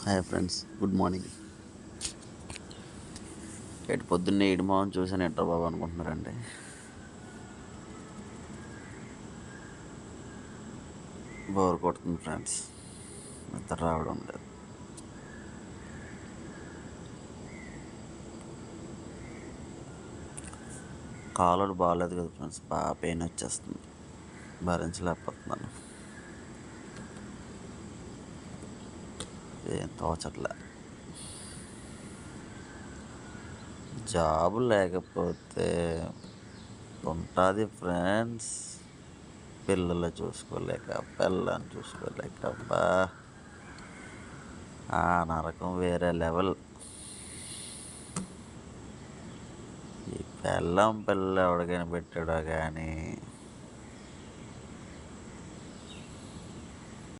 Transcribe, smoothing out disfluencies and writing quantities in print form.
Hi friends, good morning. పొద్దున్నే ఈడు మొహం చూసాను ఏంట్రా బాబు అనుకుంటున్నారండి. బోర్ కొడుతుంది ఫ్రెండ్స్, నిద్ర రావడం లేదు. కాలు బాగాలేదు కదా ఫ్రెండ్స్, బాగా పెయిన్ వచ్చేస్తుంది, భరించలేకపోతున్నాను. ఏం తోచట్లే. జాబు లేకపోతే ఉంటుంది ఫ్రెండ్స్, పిల్లలు చూసుకోలేక, పిల్లని చూసుకోలేక, బా ఆ నరకం వేరే లెవెల్. ఈ పిల్లం పిల్లలు ఎవడికైనా పెట్టాడో కానీ